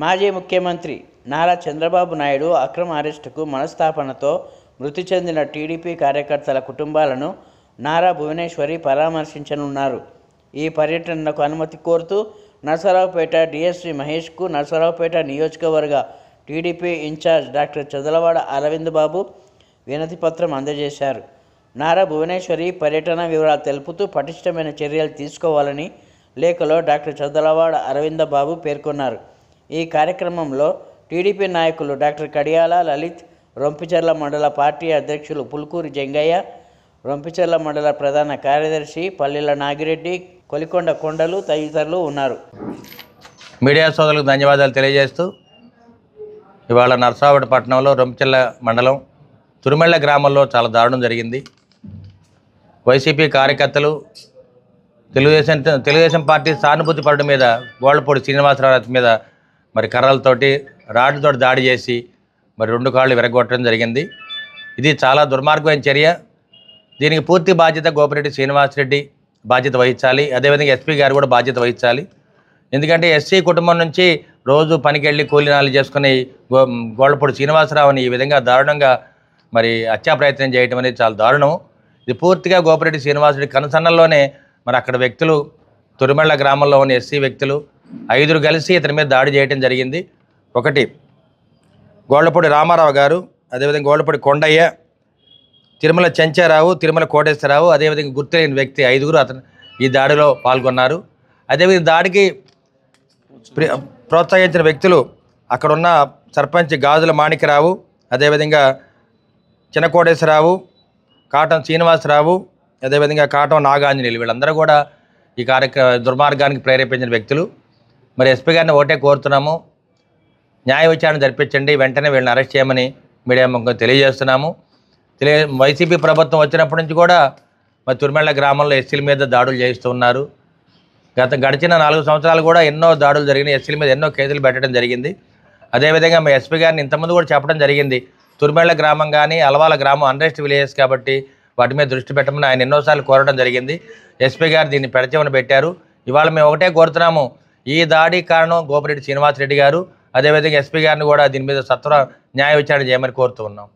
మాజీ ముఖ్యమంత్రి నారా చంద్రబాబు నాయుడు అక్రమ అరెస్టుకు మనస్తాపనతో మృతి చెందిన టీడీపీ కార్యకర్తల కుటుంబాలను నారా భువనేశ్వరి పరామర్శించనున్నారు. ఈ పర్యటనకు అనుమతి కోరుతూ నరసరావుపేట డీఎస్పీ మహేష్కు నరసరావుపేట నియోజకవర్గ TDP incharge doctor Chadalavada Aravind Babu వినతిపత్రం అందజేశారు. నారా భువనేశ్వరి పర్యటన వివరాలు తెలుపుతూ పటిష్టమైన చర్యలు తీసుకోవాలని లేఖలో డాక్టర్ చదలవాడ అరవింద బాబు పేర్కొన్నారు. ఈ కార్యక్రమంలో టీడీపీ నాయకులు డాక్టర్ కడియాల లలిత్, రొంపిచెర్ల మండల పార్టీ అధ్యక్షులు పుల్కూరి జంగయ్య, రొంపిచెర్ల మండల ప్రధాన కార్యదర్శి పల్లెల నాగిరెడ్డి, కొలికొండ కొండలు తదితరులు ఉన్నారు. మీడియా సోదరులకు ధన్యవాదాలు తెలియజేస్తూ ఇవాళ నరసరావుపేట పట్టణంలో రొంపిచెర్ల మండలం తురిమెళ్ల గ్రామంలో చాలా దారుణం జరిగింది. వైసీపీ కార్యకర్తలు తెలుగుదేశం పార్టీ సానుభూతి పరుడు మీద గోళ్లపూడి శ్రీనివాసరావు మీద మరి కర్రలతోటి రాడ్లతోటి దాడి చేసి మరి 2 కాళ్ళు విరగొట్టడం జరిగింది. ఇది చాలా దుర్మార్గమైన చర్య. దీనికి పూర్తి బాధ్యత గోపిరెడ్డి శ్రీనివాసరెడ్డి బాధ్యత వహించాలి. అదేవిధంగా ఎస్పీ గారు కూడా బాధ్యత వహించాలి. ఎందుకంటే ఎస్సీ కుటుంబం నుంచి రోజు పనికెళ్ళి కూలీనాలు చేసుకుని గోళ్లపూడి శ్రీనివాసరావుని ఈ విధంగా దారుణంగా మరి హత్యా ప్రయత్నం చేయడం అనేది చాలా దారుణం. ఇది పూర్తిగా గోపిరెడ్డి శ్రీనివాసరెడ్డి కనుసన్నల్లోనే మరి అక్కడ వ్యక్తులు తురిమెళ్ల గ్రామంలో ఉన్న ఎస్సీ వ్యక్తులు 5 కలిసి ఇతని మీద దాడి చేయడం జరిగింది. ఒకటి గోళ్లపూడి రామారావు గారు, అదేవిధంగా గోళ్లపూడి కొండయ్య, తిరుమల చెంచారావు, తిరుమల కోటేశ్వరరావు, అదేవిధంగా గుర్తులేని వ్యక్తి 5 అతను ఈ దాడిలో పాల్గొన్నారు. అదేవిధంగా దాడికి ప్రోత్సహించిన వ్యక్తులు అక్కడున్న సర్పంచ్ గాజుల మాణిక్యరావు, అదేవిధంగా చిన్నకోటేశ్వరరావు, కాటం శ్రీనివాసరావు, అదేవిధంగా కాటం నాగాంజనేయులు, వీళ్ళందరూ కూడా ఈ దుర్మార్గానికి ప్రేరేపించిన వ్యక్తులు. మరి ఎస్పీ గారిని ఒకటే కోరుతున్నాము, న్యాయ విచారణ జరిపించండి, వెంటనే వీళ్ళని అరెస్ట్ చేయమని మీడియా ముఖంగా తెలియజేస్తున్నాము. వైసీపీ ప్రభుత్వం వచ్చినప్పటి నుంచి కూడా మరి తురిమెళ్ల గ్రామంలో ఎస్సీల మీద దాడులు చేస్తూ ఉన్నారు. గడిచిన 4 సంవత్సరాలు కూడా ఎన్నో దాడులు జరిగినాయి. ఎస్సీల మీద ఎన్నో కేసులు పెట్టడం జరిగింది. అదేవిధంగా మా ఎస్పీ గారిని ఇంతకుముందు కూడా చెప్పడం జరిగింది. తురిమెళ్ల గ్రామం కానీ అలవాల గ్రామం అన్రెస్ట్ విలేజెస్ కాబట్టి వాటి మీద దృష్టి పెట్టమని ఆయన ఎన్నోసార్లు కోరడం జరిగింది. ఎస్పీ గారు దీన్ని పెడచెవిన పెట్టారు. ఇవాళ మేము ఒకటే కోరుతున్నాము, ఈ దాడి కారణం గోపిరెడ్డి శ్రీనివాసరెడ్డి గారు. అదేవిధంగా ఎస్పీ గారిని కూడా దీని మీద సత్వర న్యాయ విచారణ చేయమని కోరుతూ ఉన్నాం.